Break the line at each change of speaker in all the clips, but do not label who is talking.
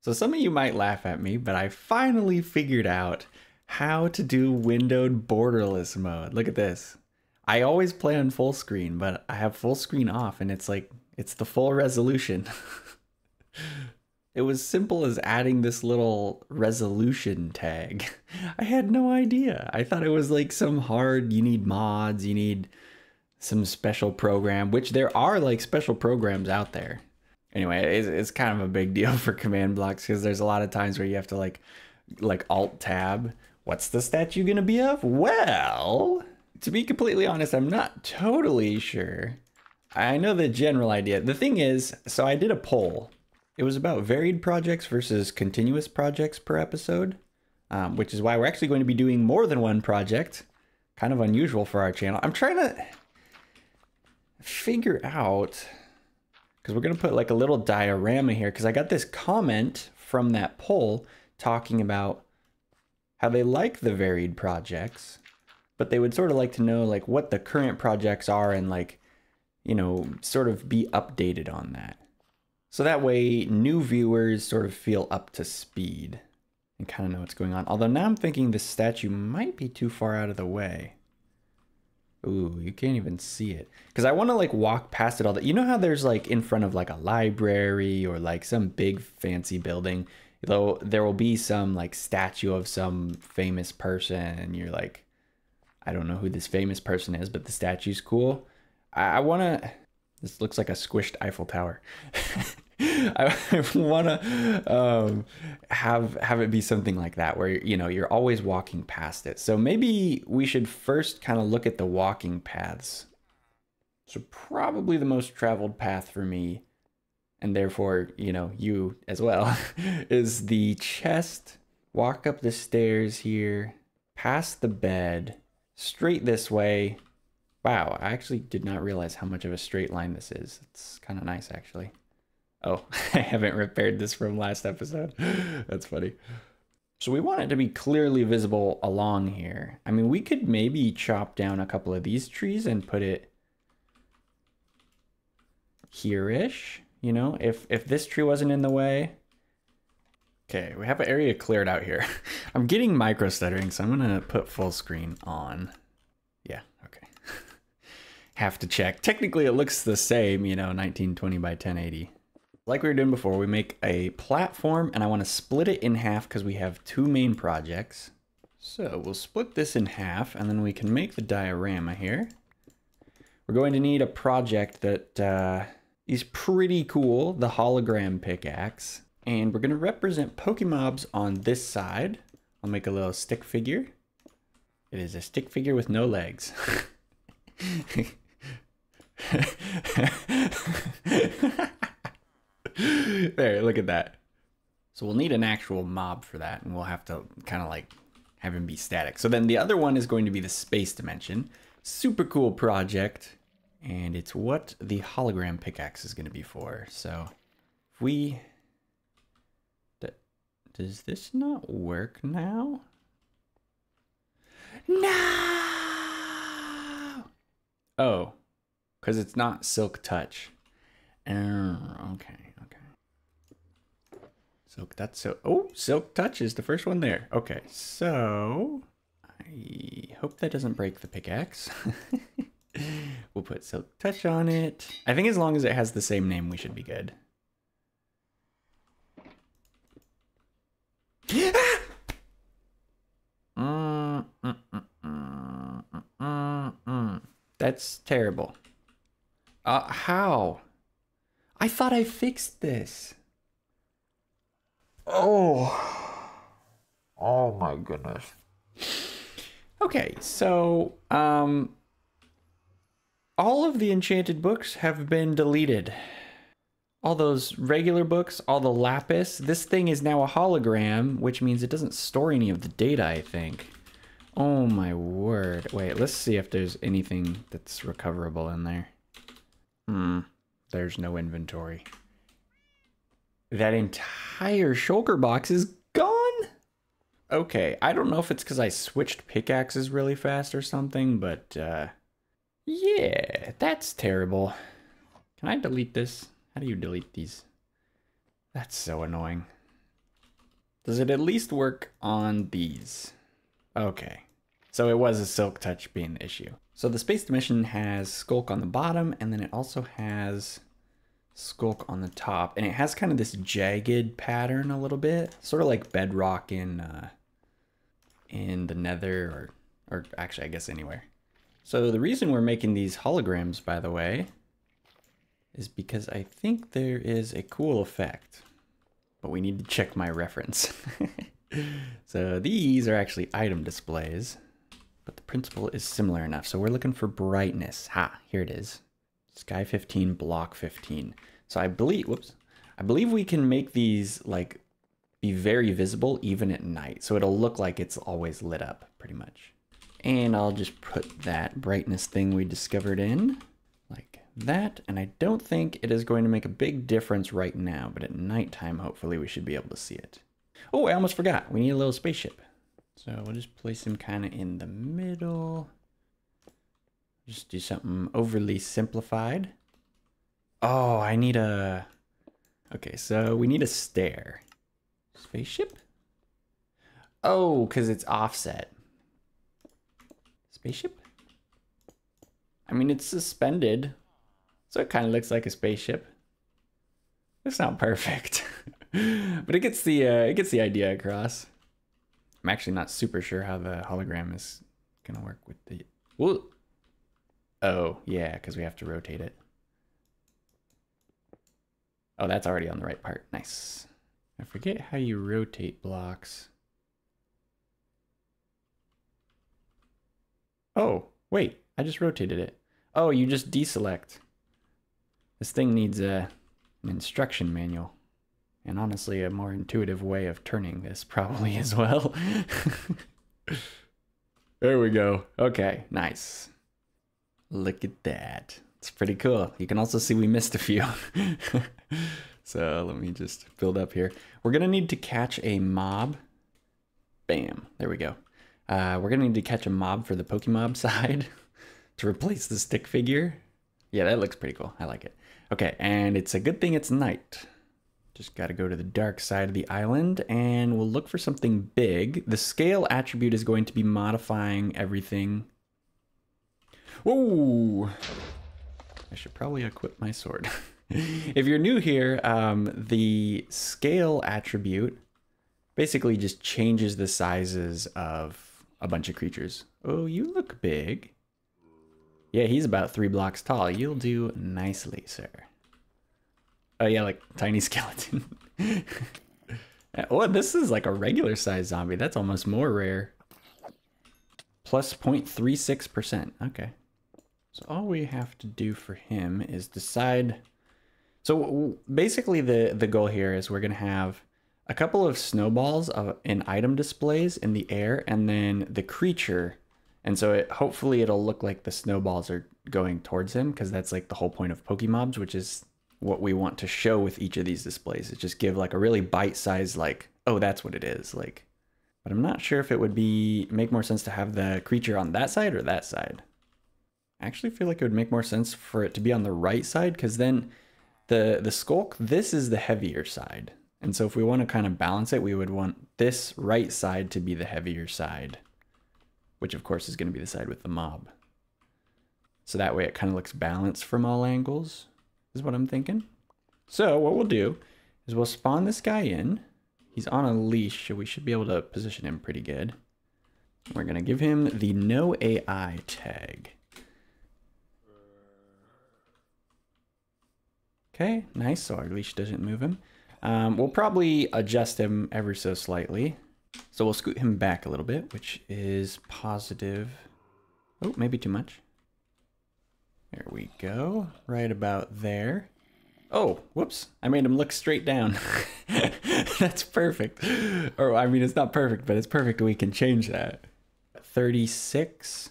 So some of you might laugh at me, but I finally figured out how to do windowed borderless mode. Look at this. I always play on full screen, but I have full screen off and it's like, it's the full resolution. It was simple as adding this little resolution tag. I had no idea. I thought it was like some hard, you need mods, you need some special program, which there are like special programs out there. Anyway, it's kind of a big deal for command blocks because there's a lot of times where you have to like alt tab. What's the statue gonna be of? Well, to be completely honest, I'm not totally sure. I know the general idea. The thing is, so I did a poll. It was about varied projects versus continuous projects per episode, which is why we're actually going to be doing more than one project. Kind of unusual for our channel. I'm trying to figure out, because we're going to put like a little diorama here, because I got this comment from that poll talking about how they like the varied projects, but they would sort of like to know like what the current projects are and like, you know, sort of be updated on that. So that way new viewers sort of feel up to speed and kind of know what's going on. Although now I'm thinking this statue might be too far out of the way. Ooh, you can't even see it. Because I want to like walk past it all. You know how there's like in front of like a library or like some big fancy building, though there will be some like statue of some famous person and you're like, I don't know who this famous person is, but the statue's cool. I want to, this looks like a squished Eiffel Tower. I want to have it be something like that where, you know, you're always walking past it. So maybe we should first kind of look at the walking paths. So probably the most traveled path for me, and therefore, you know, you as well, is the chest. Walk up the stairs here, past the bed, straight this way. Wow, I actually did not realize how much of a straight line this is. It's kind of nice, actually. Oh, I haven't repaired this from last episode. That's funny. So we want it to be clearly visible along here. I mean, we could maybe chop down a couple of these trees and put it here-ish, you know, if this tree wasn't in the way. Okay, we have an area cleared out here. I'm getting micro stuttering, so I'm gonna put full screen on. Yeah, okay. Have to check. Technically, it looks the same, you know, 1920 by 1080. Like we were doing before, we make a platform, and I want to split it in half because we have two main projects. So we'll split this in half, and then we can make the diorama here. We're going to need a project that is pretty cool, the hologram pickaxe. And we're going to represent Pokemobs on this side. I'll make a little stick figure. It is a stick figure with no legs. There, look at that. So we'll need an actual mob for that, and we'll have to kind of like have him be static. So then the other one is going to be the space dimension. Super cool project, and it's what the hologram pickaxe is going to be for. So if we... Does this not work now? No! Oh, because it's not Silk Touch. Okay. Silk, that's so. Oh, Silk Touch is the first one there. Okay, so I hope that doesn't break the pickaxe. We'll put Silk Touch on it. I think as long as it has the same name, we should be good. That's terrible. How? I thought I fixed this. Oh my goodness. Okay, so all of the enchanted books have been deleted. All those regular books, all the lapis. This thing is now a hologram, which means it doesn't store any of the data, I think. Oh my word. Wait, let's see if there's anything that's recoverable in there. There's no inventory. That entire shulker box is gone? Okay, I don't know if it's because I switched pickaxes really fast or something, but yeah, that's terrible. Can I delete this? How do you delete these? That's so annoying. Does it at least work on these? Okay. So it was a silk touch being the issue. So the Space Dimension has Skulk on the bottom, and then it also has Skulk on the top. And it has kind of this jagged pattern a little bit. Sort of like bedrock in the Nether, or actually I guess anywhere. So the reason we're making these holograms, by the way, is because I think there is a cool effect. But we need to check my reference. So these are actually item displays, but the principle is similar enough. So we're looking for brightness. Ha, here it is. Sky 15, block 15. So I believe we can make these like be very visible even at night. So it'll look like it's always lit up pretty much. And I'll just put that brightness thing we discovered in like that. And I don't think it is going to make a big difference right now, but at nighttime, hopefully we should be able to see it. Oh, I almost forgot. We need a little spaceship. So we'll just place him kind of in the middle. Just do something overly simplified. Oh, I need a... Okay, so we need a stair. Spaceship? Oh, because it's offset. Spaceship? I mean, it's suspended, so it kind of looks like a spaceship. It's not perfect, but it gets the idea across. I'm actually not super sure how the hologram is gonna work with the... Whoa. Oh, yeah, because we have to rotate it. Oh, that's already on the right part. Nice. I forget how you rotate blocks. Oh, wait, I just rotated it. Oh, you just deselect. This thing needs an instruction manual. And honestly, a more intuitive way of turning this probably as well. There we go. Okay, nice. Look at that. It's pretty cool. You can also see we missed a few. So let me just build up here. We're gonna need to catch a mob. Bam, there we go. We're gonna need to catch a mob for the Pokemob side to replace the stick figure. Yeah, that looks pretty cool. I like it. Okay, and it's a good thing it's night. Just got to go to the dark side of the island and we'll look for something big. The scale attribute is going to be modifying everything. Whoa! I should probably equip my sword. If you're new here, the scale attribute basically just changes the sizes of a bunch of creatures. Oh, you look big. Yeah, he's about 3 blocks tall. You'll do nicely, sir. Oh yeah, like tiny skeleton. Oh, this is like a regular size zombie. That's almost more rare. Plus 0.36%. Okay. So all we have to do for him is decide. So basically the goal here is we're going to have a couple of snowballs in item displays in the air and then the creature. And so hopefully it'll look like the snowballs are going towards him because that's like the whole point of Pokemobs, which is what we want to show with each of these displays. Is just give like a really bite-sized like, oh, that's what it is. Like, but I'm not sure if it would make more sense to have the creature on that side or that side. I actually feel like it would make more sense for it to be on the right side because then the skulk, this is the heavier side. And so if we want to kind of balance it, we would want this right side to be the heavier side, which of course is going to be the side with the mob. So that way it kind of looks balanced from all angles, is what I'm thinking. So what we'll do is we'll spawn this guy in. He's on a leash, so we should be able to position him pretty good. We're going to give him the no AI tag. Okay, nice. So our leash doesn't move him. We'll probably adjust him ever so slightly. So we'll scoot him back a little bit, which is positive. Oh, maybe too much. There we go. Right about there. Oh, whoops. I made him look straight down. That's perfect. Or, I mean, it's not perfect, but it's perfect. We can change that. 36.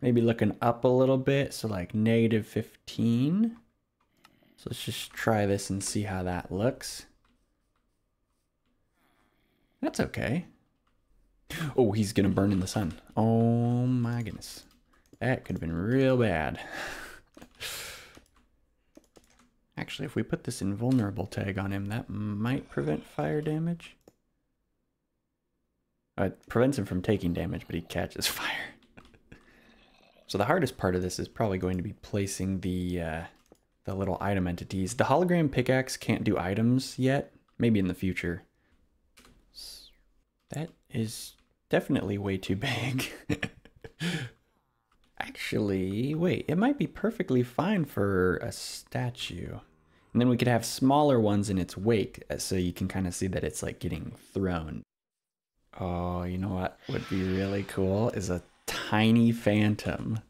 Maybe looking up a little bit. So like -15. So let's just try this and see how that looks. That's okay. Oh, he's going to burn in the sun. Oh my goodness. That could have been real bad. Actually, if we put this invulnerable tag on him, that might prevent fire damage. It prevents him from taking damage, but he catches fire. So the hardest part of this is probably going to be placing the little item entities. The hologram pickaxe can't do items yet. Maybe in the future. That is definitely way too big. Actually, wait, it might be perfectly fine for a statue. And then we could have smaller ones in its wake, so you can kind of see that it's like getting thrown. Oh, you know what would be really cool is a tiny phantom.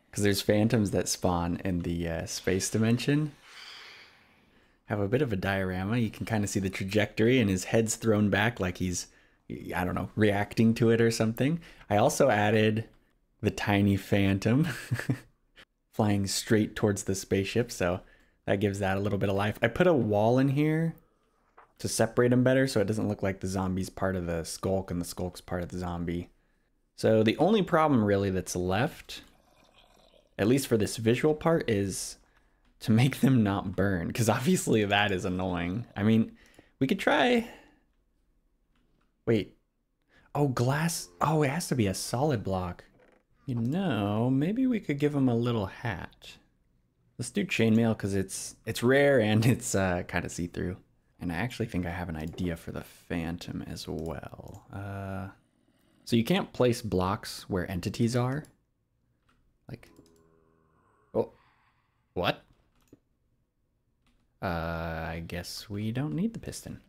Because there's phantoms that spawn in the space dimension. Have a bit of a diorama. You can kind of see the trajectory and his head's thrown back like he's, I don't know, reacting to it or something. I also added the tiny phantom flying straight towards the spaceship, so that gives that a little bit of life. I put a wall in here to separate them better so it doesn't look like the zombie's part of the skulk and the skulk's part of the zombie. So the only problem really that's left, at least for this visual part, is to make them not burn, because obviously that is annoying. I mean, we could try... Wait. Oh, glass. Oh, it has to be a solid block. You know, maybe we could give him a little hat. Let's do chainmail because it's rare and it's kind of see-through. And I actually think I have an idea for the phantom as well. So you can't place blocks where entities are. Like, oh, what? I guess we don't need the piston.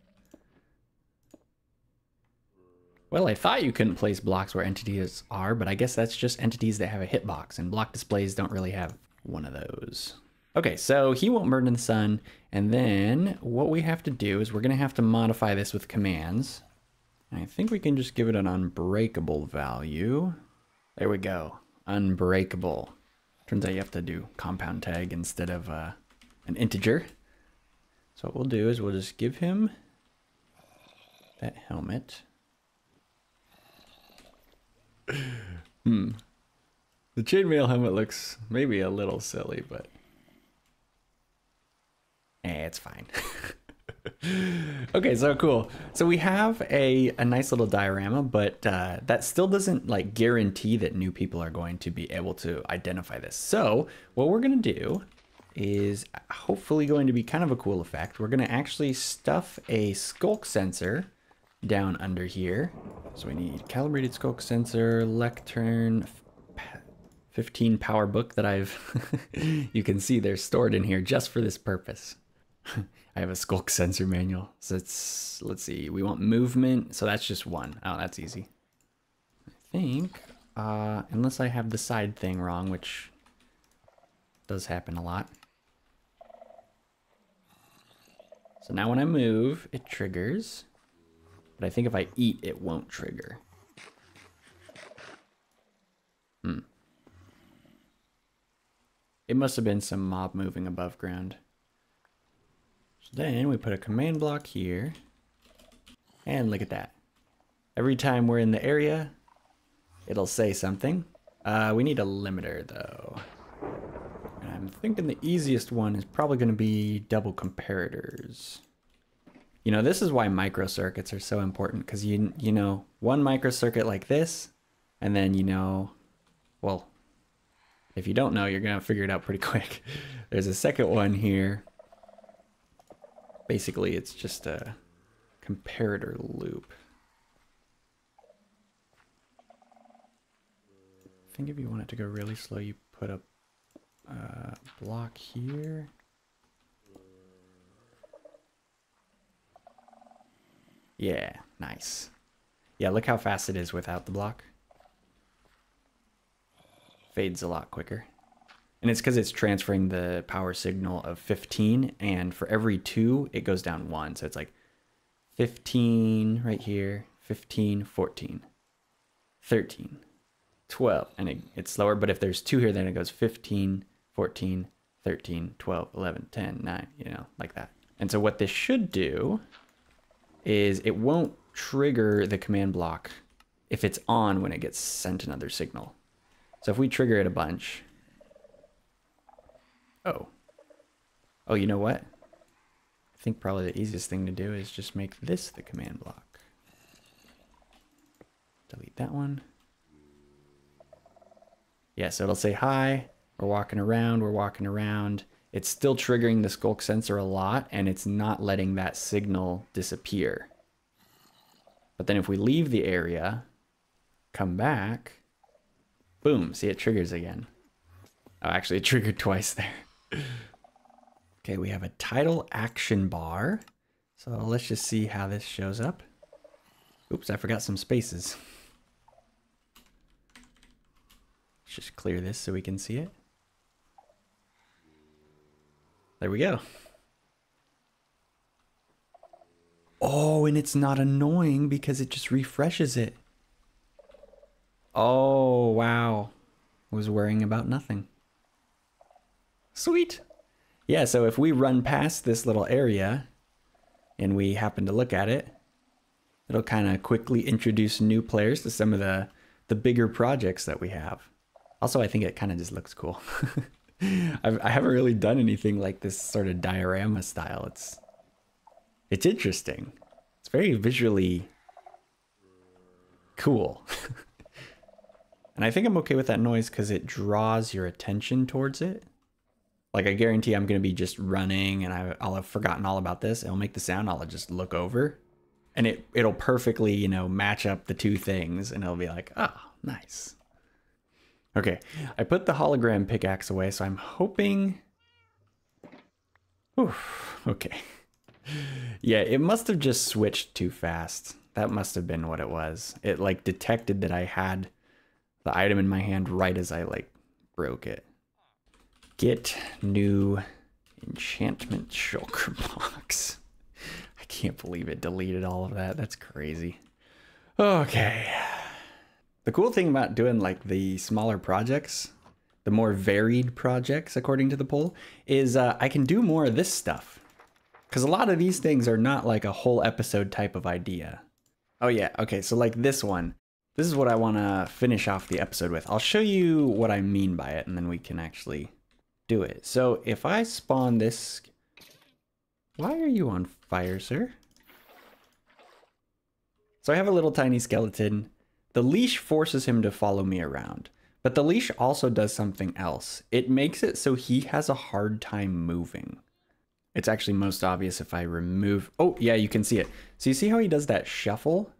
Well, I thought you couldn't place blocks where entities are, but I guess that's just entities that have a hitbox, and block displays don't really have one of those. Okay, so he won't burn in the sun, and then what we have to do is we're gonna have to modify this with commands. And I think we can just give it an unbreakable value. There we go, unbreakable. Turns out you have to do compound tag instead of an integer. So what we'll do is we'll just give him that helmet. The chainmail helmet looks maybe a little silly, but it's fine. Okay, so cool. So we have a nice little diorama, but that still doesn't like guarantee that new people are going to be able to identify this. So what we're gonna do is hopefully going to be kind of a cool effect. We're gonna actually stuff a skulk sensor down under here. So we need calibrated skulk sensor, lectern, 15 power book that I've, you can see they're stored in here just for this purpose. I have a skulk sensor manual. So it's, let's see, we want movement. So that's just one. Oh, that's easy. I think, unless I have the side thing wrong, which does happen a lot. So now when I move, it triggers. But I think if I eat, it won't trigger. It must have been some mob moving above ground. So then we put a command block here. And look at that. Every time we're in the area, it'll say something. We need a limiter though. And I'm thinking the easiest one is probably going to be double comparators. You know, this is why microcircuits are so important, because you know, one microcircuit like this, and then you know, well, if you don't know, you're gonna figure it out pretty quick. There's a second one here. Basically, it's just a comparator loop. I think if you want it to go really slow, you put a block here. Yeah, nice. Yeah, look how fast it is without the block. Fades a lot quicker. And it's because it's transferring the power signal of 15, and for every 2, it goes down 1. So it's like 15 right here, 15, 14, 13, 12. And it's slower, but if there's 2 here, then it goes 15, 14, 13, 12, 11, 10, 9, you know, like that. And so what this should do is it won't trigger the command block if it's on when it gets sent another signal. So if we trigger it a bunch, oh, you know what? I think probably the easiest thing to do is just make this the command block. delete that one. Yeah, so it'll say hi. We're walking around. We're walking around. It's still triggering the skulk sensor a lot, and it's not letting that signal disappear. But then if we leave the area, come back, boom, see, it triggers again. Oh, actually, it triggered twice there. Okay, we have a title action bar. So let's just see how this shows up. Oops, I forgot some spaces. Let's just clear this so we can see it. There we go. Oh, and it's not annoying because it just refreshes it. Oh, wow. Was worrying about nothing. Sweet. Yeah, so if we run past this little area and we happen to look at it, it'll kind of quickly introduce new players to some of the bigger projects that we have. Also, I think it kind of just looks cool. I haven't really done anything like this sort of diorama style. It's interesting. It's very visually cool. And I think I'm okay with that noise because it draws your attention towards it. Like, I guarantee I'm going to be just running and I'll have forgotten all about this. It'll make the sound. I'll just look over and it'll perfectly, you know, match up the two things and it'll be like, oh, nice. Okay, I put the hologram pickaxe away, so I'm hoping... Oof, okay. Yeah, it must have just switched too fast. That must have been what it was. It, like, detected that I had the item in my hand right as I, like, broke it. Get new enchantment shulker box. I can't believe it deleted all of that. That's crazy. Okay. The cool thing about doing like the smaller projects, the more varied projects, according to the poll, is I can do more of this stuff. Because a lot of these things are not like a whole episode type of idea. Oh yeah, okay, so like this one. This is what I want to finish off the episode with. I'll show you what I mean by it, and then we can actually do it. So if I spawn this... Why are you on fire, sir? So I have a little tiny skeleton. The leash forces him to follow me around, but the leash also does something else. It makes it so he has a hard time moving. It's actually most obvious if I remove... Oh, yeah, you can see it. So you see how he does that shuffle?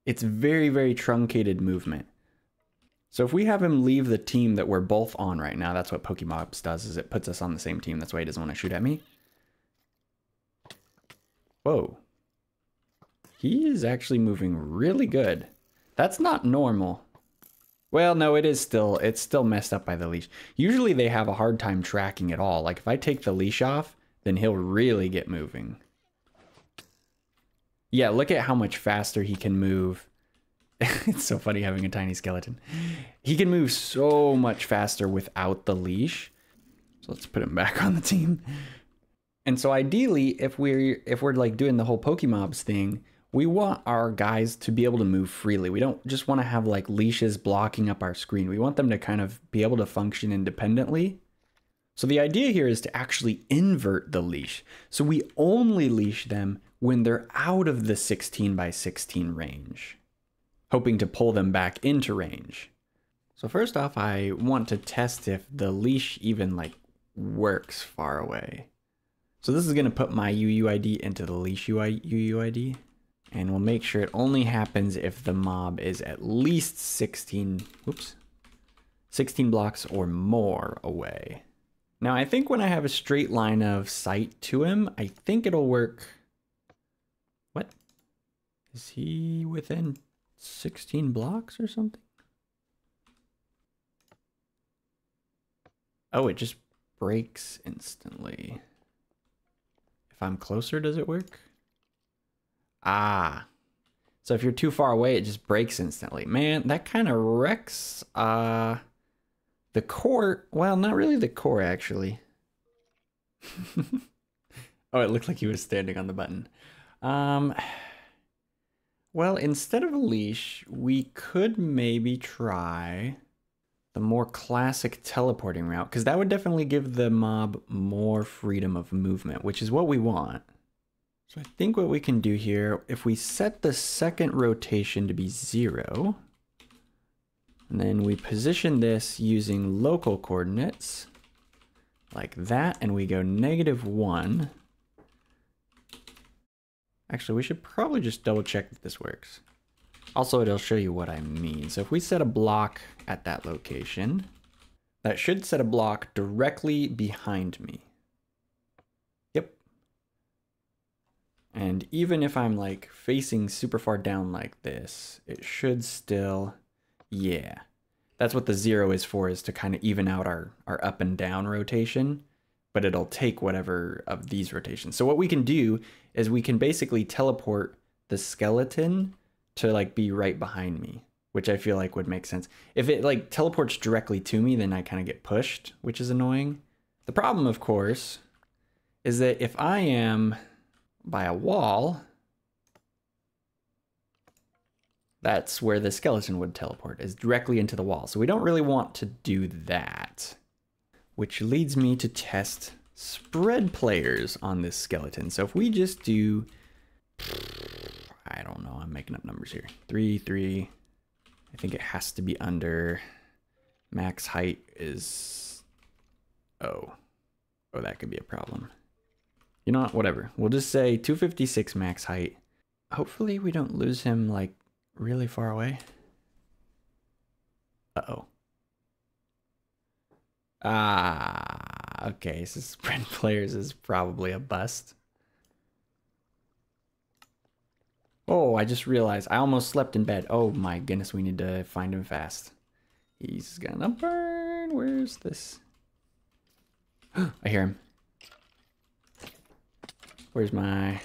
It's very, very truncated movement. So if we have him leave the team that we're both on right now, that's what Pokemobs does, is it puts us on the same team. That's why he doesn't want to shoot at me. Whoa. He is actually moving really good. That's not normal. Well, no, it's still messed up by the leash. Usually they have a hard time tracking at all. Like if I take the leash off, then he'll really get moving. Yeah, look at how much faster he can move. It's so funny having a tiny skeleton. He can move so much faster without the leash. So let's put him back on the team. And so ideally, if we're like doing the whole Pokemobs thing, we want our guys to be able to move freely. We don't just want to have like leashes blocking up our screen. We want them to kind of be able to function independently. So the idea here is to actually invert the leash. So we only leash them when they're out of the 16 by 16 range, hoping to pull them back into range. So first off, I want to test if the leash even like works far away. So this is going to put my UUID into the leash UUID. And we'll make sure it only happens if the mob is at least 16 blocks or more away. Now, I think when I have a straight line of sight to him, I think it'll work. What? Is he within 16 blocks or something? Oh, it just breaks instantly. If I'm closer, does it work? Ah, so if you're too far away, it just breaks instantly. Man, that kind of wrecks the core. Well, not really the core, actually. Oh, it looked like he was standing on the button. Well, instead of a leash, we could maybe try the more classic teleporting route, because that would definitely give the mob more freedom of movement, which is what we want. So I think what we can do here, if we set the second rotation to be 0, and then we position this using local coordinates, like that, and we go -1. Actually, we should probably just double check if this works. Also, it'll show you what I mean. So if we set a block at that location, that should set a block directly behind me. Yep. And even if I'm like facing super far down like this, it should still, yeah. That's what the 0 is for, is to kind of even out our up and down rotation, but it'll take whatever of these rotations. So what we can do is we can basically teleport the skeleton to like be right behind me, which I feel like would make sense. If it like teleports directly to me, then I kind of get pushed, which is annoying. The problem, of course, is that if I am by a wall, that's where the skeleton would teleport, is directly into the wall. So we don't really want to do that, which leads me to test Spreadplayers on this skeleton. So if we just do, I don't know, I'm making up numbers here. 3, 3. I think it has to be under. Max height is, oh, that could be a problem. You know what, whatever. We'll just say 256 max height. Hopefully we don't lose him like really far away. Uh-oh. Okay, so Spreadplayers is probably a bust. Oh, I just realized I almost slept in bed. Oh my goodness, we need to find him fast. He's gonna burn. Where's this? I hear him. Where's my...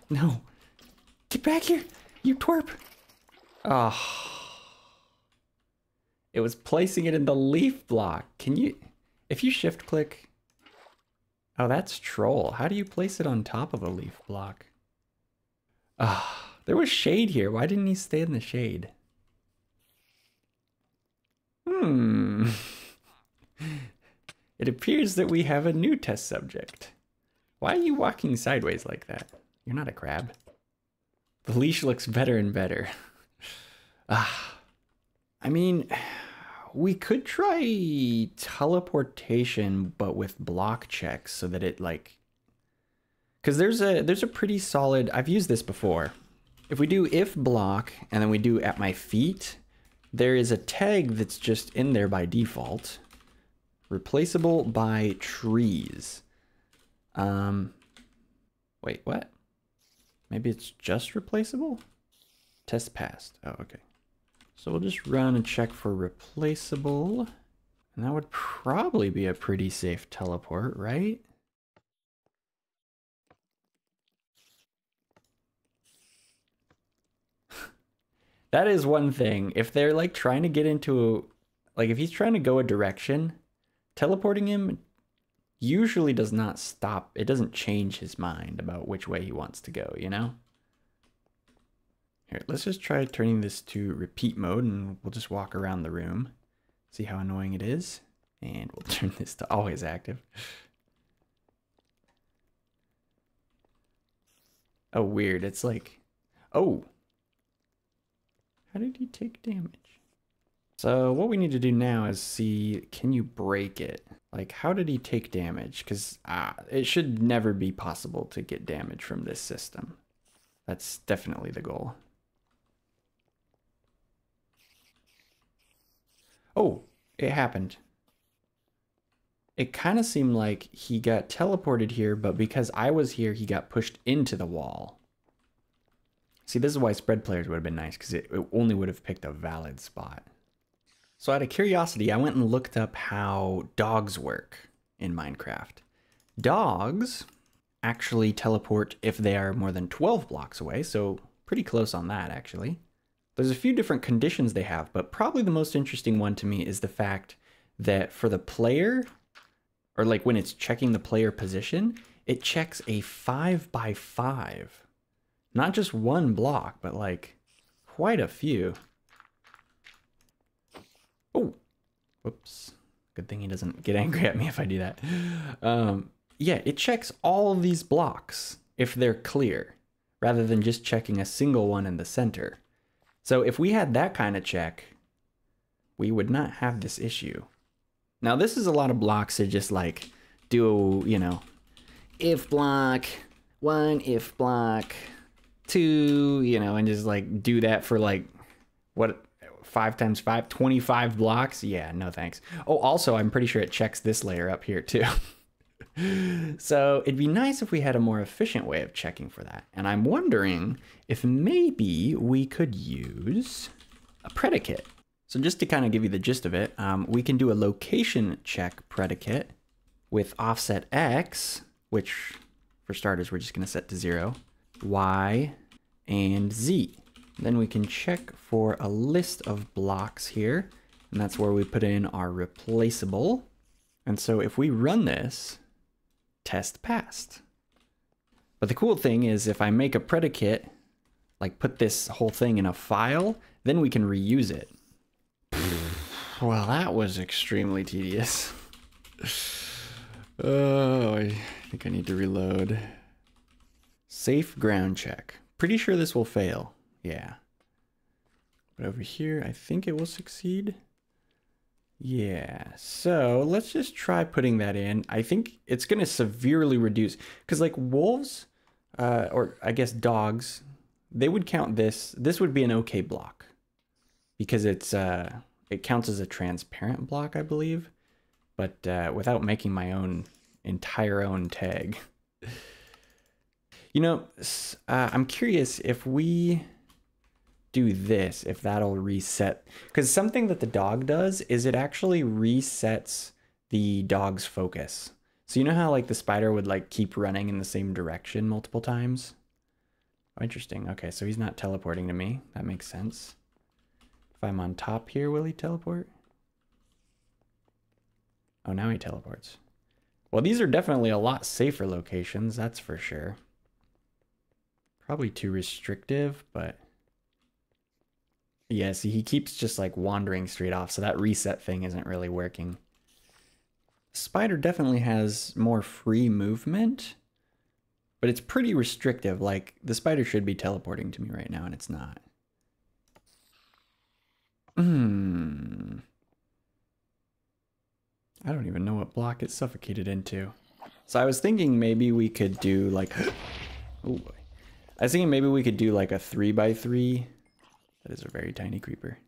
No. Get back here, you twerp. Oh. It was placing it in the leaf block. Can you... If you shift click... Oh, that's troll. How do you place it on top of a leaf block? Ah, there was shade here. Why didn't he stay in the shade? It appears that we have a new test subject. Why are you walking sideways like that? You're not a crab. The leash looks better and better. I mean, we could try teleportation, but with block checks so that it like... Because there's a pretty solid... I've used this before. If we do if block and then we do at my feet, there is a tag that's just in there by default. Replaceable by trees. Wait, what? Maybe it's just replaceable? Test passed. Oh, okay. So we'll just run and check for replaceable. And that would probably be a pretty safe teleport, right? That is one thing. If they're like trying to get into, like if he's trying to go a direction, teleporting him usually does not stop. It doesn't change his mind about which way he wants to go, you know? Here, let's just try turning this to repeat mode and we'll just walk around the room. See how annoying it is. And we'll turn this to always active. Oh, weird. It's like, oh. How did he take damage? So what we need to do now is see, can you break it? Like, how did he take damage? Because it should never be possible to get damage from this system. That's definitely the goal. Oh, it happened. It kind of seemed like he got teleported here, but because I was here, he got pushed into the wall. See, this is why Spreadplayers would have been nice, because it only would have picked a valid spot. So out of curiosity, I went and looked up how dogs work in Minecraft. Dogs actually teleport if they are more than 12 blocks away, so pretty close on that, actually. There's a few different conditions they have, but probably the most interesting one to me is the fact that for the player, or like when it's checking the player position, it checks a 5x5. Not just one block, but like quite a few. Oh, whoops. Good thing he doesn't get angry at me if I do that. yeah, it checks all of these blocks if they're clear, rather than just checking a single one in the center. So if we had that kind of check, we would not have this issue. Now this is a lot of blocks to just like do, you know, if block, 1 if block, 2, you know, and just like do that for like, what, 5 times 5, 25 blocks? Yeah, no thanks. Oh, also, I'm pretty sure it checks this layer up here too. So it'd be nice if we had a more efficient way of checking for that. And I'm wondering if maybe we could use a predicate. So just to kind of give you the gist of it, we can do a location check predicate with offset X, which for starters, we're just going to set to 0, Y, and Z. Then we can check for a list of blocks here, and that's where we put in our replaceable. And so if we run this, test passed. But the cool thing is if I make a predicate, like put this whole thing in a file, then we can reuse it. Well, that was extremely tedious. Oh, I think I need to reload. Safe ground check. Pretty sure this will fail. Yeah. But over here, I think it will succeed. Yeah, so let's just try putting that in. I think it's going to severely reduce, because like wolves, or I guess dogs, they would count this. This would be an okay block because it's it counts as a transparent block, I believe, but without making my entire own tag. You know, I'm curious if we do this, if that'll reset, because something that the dog does is it actually resets the dog's focus. So you know how like the spider would like keep running in the same direction multiple times? Oh, interesting. Okay, so he's not teleporting to me. That makes sense. If I'm on top here, will he teleport? Oh, now he teleports. Well, these are definitely a lot safer locations, that's for sure. Probably too restrictive, but yeah, see, he keeps just like wandering straight off, so that reset thing isn't really working. Spider definitely has more free movement, but it's pretty restrictive. Like, the spider should be teleporting to me right now, and it's not. I don't even know what block it's suffocated into. So I was thinking maybe we could do like... Oh boy. I was thinking maybe we could do like a 3x3. That is a very tiny creeper.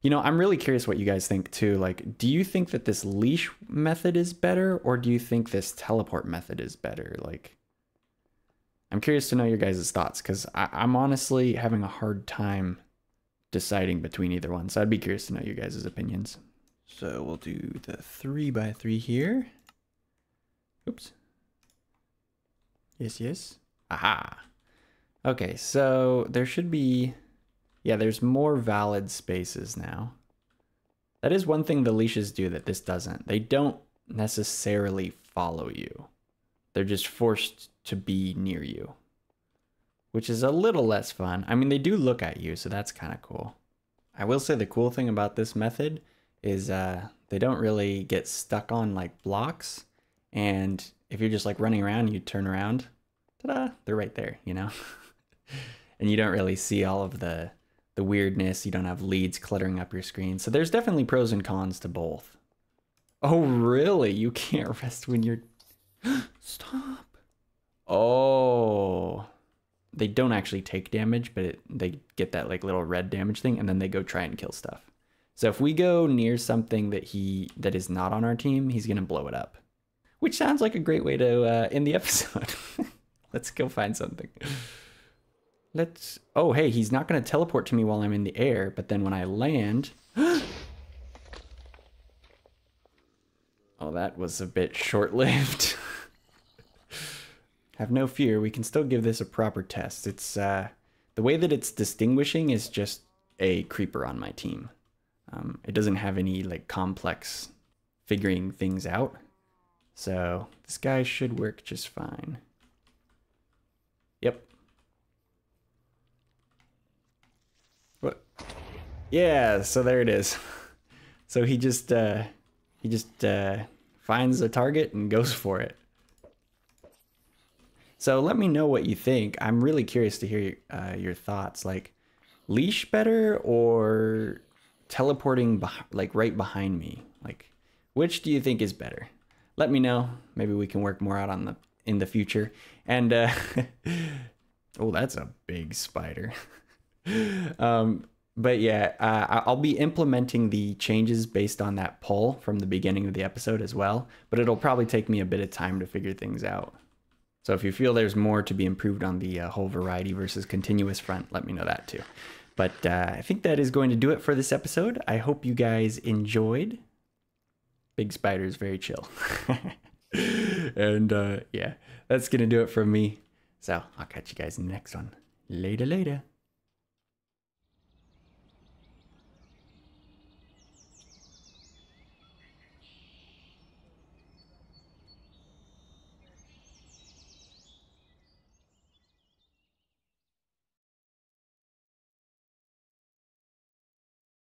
You know, I'm really curious what you guys think too. Like, do you think that this leash method is better, or do you think this teleport method is better? Like, I'm curious to know your guys' thoughts, because I'm honestly having a hard time deciding between either one. So I'd be curious to know your guys' opinions. So we'll do the 3x3 here. Oops. Yes, yes. Aha. Okay, so there should be, yeah, there's more valid spaces now. That is one thing the leashes do that this doesn't. They don't necessarily follow you. They're just forced to be near you, which is a little less fun. I mean, they do look at you, so that's kind of cool. I will say the cool thing about this method is they don't really get stuck on like blocks. And if you're just like running around and you turn around, ta-da, they're right there, you know? And you don't really see all of the weirdness. You don't have leads cluttering up your screen. So there's definitely pros and cons to both. Oh, really? You can't rest when you're... Stop. Oh. They don't actually take damage, but they get that like little red damage thing, and then they go try and kill stuff. So if we go near something that is not on our team, he's going to blow it up. Which sounds like a great way to end the episode. Let's go find something. Oh, hey, he's not going to teleport to me while I'm in the air, but then when I land... Oh, that was a bit short-lived. Have no fear, we can still give this a proper test. It's the way that it's distinguishing is just a creeper on my team. It doesn't have any like complex figuring things out. So this guy should work just fine. Yep. What? Yeah, so there it is. So he just finds a target and goes for it. So let me know what you think. I'm really curious to hear your thoughts. Like, leash better or teleporting like right behind me? Like, which do you think is better? Let me know. Maybe we can work more out on in the future. And oh, that's a big spider. But yeah, I'll be implementing the changes based on that poll from the beginning of the episode as well. But it'll probably take me a bit of time to figure things out. So if you feel there's more to be improved on the whole variety versus continuous front, let me know that too. But I think that is going to do it for this episode. I hope you guys enjoyed. Big spider is very chill. And yeah, that's going to do it from me. So I'll catch you guys in the next one. Later, later.